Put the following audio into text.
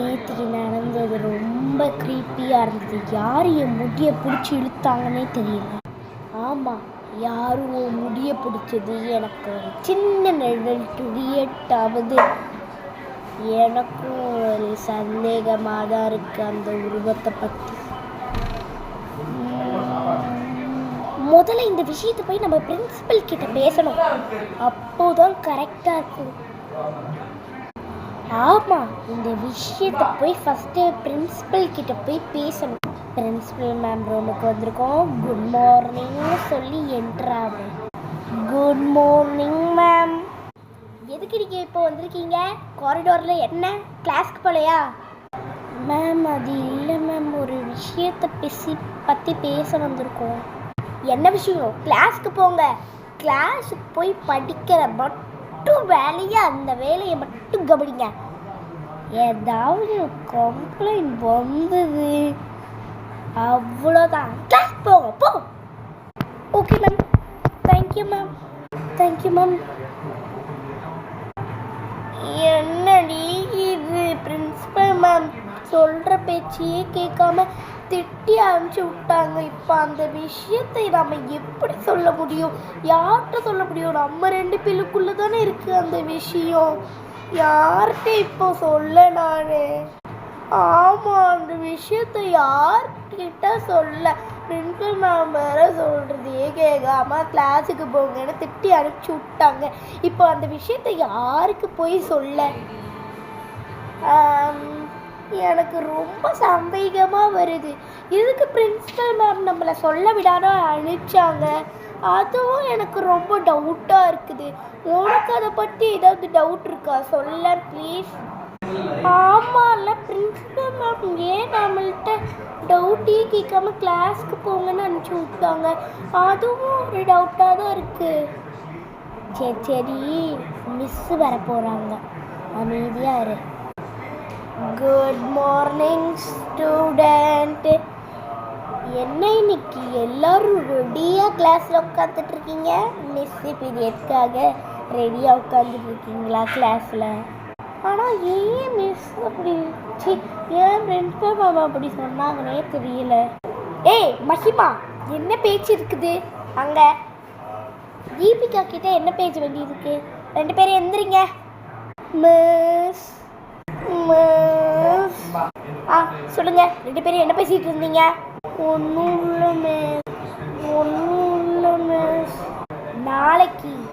நேற்றுக்கு நடந்தது ரொம்ப க்ரீப்பியாக இருந்தது. யார் என் முடியை பிடிச்சி இழுத்தாங்கன்னே தெரியல. ஆமாம், யாரும் உன் முடியை பிடிச்சது எனக்கு ஒரு சின்ன நிழல் கிரியேட் ஆகுது. எனக்கும் ஒரு சந்தேகமாக தான் இருக்குது அந்த உருவத்தை பற்றி. முதல்ல இந்த விஷயத்தை போய் நம்ம பிரின்சிபல் கிட்ட பேசணும். அப்போதான் கரெக்டாக இருக்கும். ஆமாம், இந்த விஷயத்தை போய் ஃபஸ்ட்டு பிரின்சிபல் கிட்ட போய் பேசணும். பிரின்சிபல் மேம் ரூமுக்கு வந்திருக்கோம். குட் மார்னிங்னு சொல்லி என்ட்ராகும். Good morning ma'am. எதுக்கு நீங்கள் இப்போ வந்திருக்கீங்க? காரிடாரில் என்ன கிளாஸ்க்கு போகலையா? மேம் அது இல்லை மேம், ஒரு விஷயத்தை பற்றி பேச வந்திருக்கோம். என்ன விஷயம்? கிளாஸ்க்கு போங்க. கிளாஸுக்கு போய் படிக்கிற மட்டும் வேலையை, அந்த வேலையை மட்டும் கவனிங்க. ஏதாவது கம்ப்ளைண்ட் வந்தது அவ்வளோதான். கிளாஸ் போங்க போ. Okay ma'am. Thank you ma'am. Thank you ma'am. என்னடி இது? பிரின்சிபல் மேம் சொல்கிற பேச்சையே கேட்காம திட்டி அனுப்பிச்சி விட்டாங்க. இப்போ அந்த விஷயத்தை நம்ம எப்படி சொல்ல முடியும்? யார்கிட்ட சொல்ல முடியும்? நம்ம 2 பேருக்குள்ளே தானே இருக்குது அந்த விஷயம். யார்கிட்ட இப்போ சொல்ல நான்? ஆமாம், அந்த விஷயத்தை யார்கிட்ட சொல்ல? பிரின்சிபல் மேம் வேறு சொல்கிறதையே கேட்காம கிளாஸுக்கு போங்கன்னு திட்டி அனுப்பிச்சி விட்டாங்க. இப்போ அந்த விஷயத்தை யாருக்கு போய் சொல்ல? எனக்கு ரொம்ப சந்தேகமாக வருது. இதுக்கு பிரின்சிபல் மேம் நம்மளை சொல்ல விடாத அனுப்பிச்சாங்க. அதுவும் எனக்கு ரொம்ப டவுட்டாக இருக்குது. உனக்கு அதை பற்றி ஏதாவது டவுட் இருக்கா? சொல்ல ப்ளீஸ். ஆமாம்ல, பிரின்சிபல் மேம் ஏன் நம்மள்கிட்ட டவுட்டே கேட்காம கிளாஸ்க்கு போங்கன்னு அனுப்பிச்சி விட்டாங்க. அதுவும் ஒரு டவுட்டாக தான் இருக்குது. சரி, மிஸ்ஸு வர போகிறாங்க, அமைதியாக இரு. Good morning student. என்ன இன்னைக்கு எல்லாரும் ரெடியாக கிளாஸில் உட்காந்துட்டு இருக்கீங்க? மிஸ் பீரியட்காக ரெடியாக உட்காந்துட்டு இருக்கீங்களா கிளாஸில்? ஆனால் ஏன் மிஸ் அப்படி ஏன் பிரின்சிபல் மேம் அப்படி சொன்னாங்கன்னே தெரியல. ஏய் மஹிமா, என்ன பேச்சு இருக்குது அங்கே? தீபிகா கிட்ட என்ன பேச்சு வேண்டியிருக்கு? 2 பேரும் எந்திரிங்க. Miss miss. சொல்லுங்க, 2 பேரும் என்ன பேசிட்டு இருந்தீங்க? ஒன்றும் இல்லை மிஸ். நாளைக்கு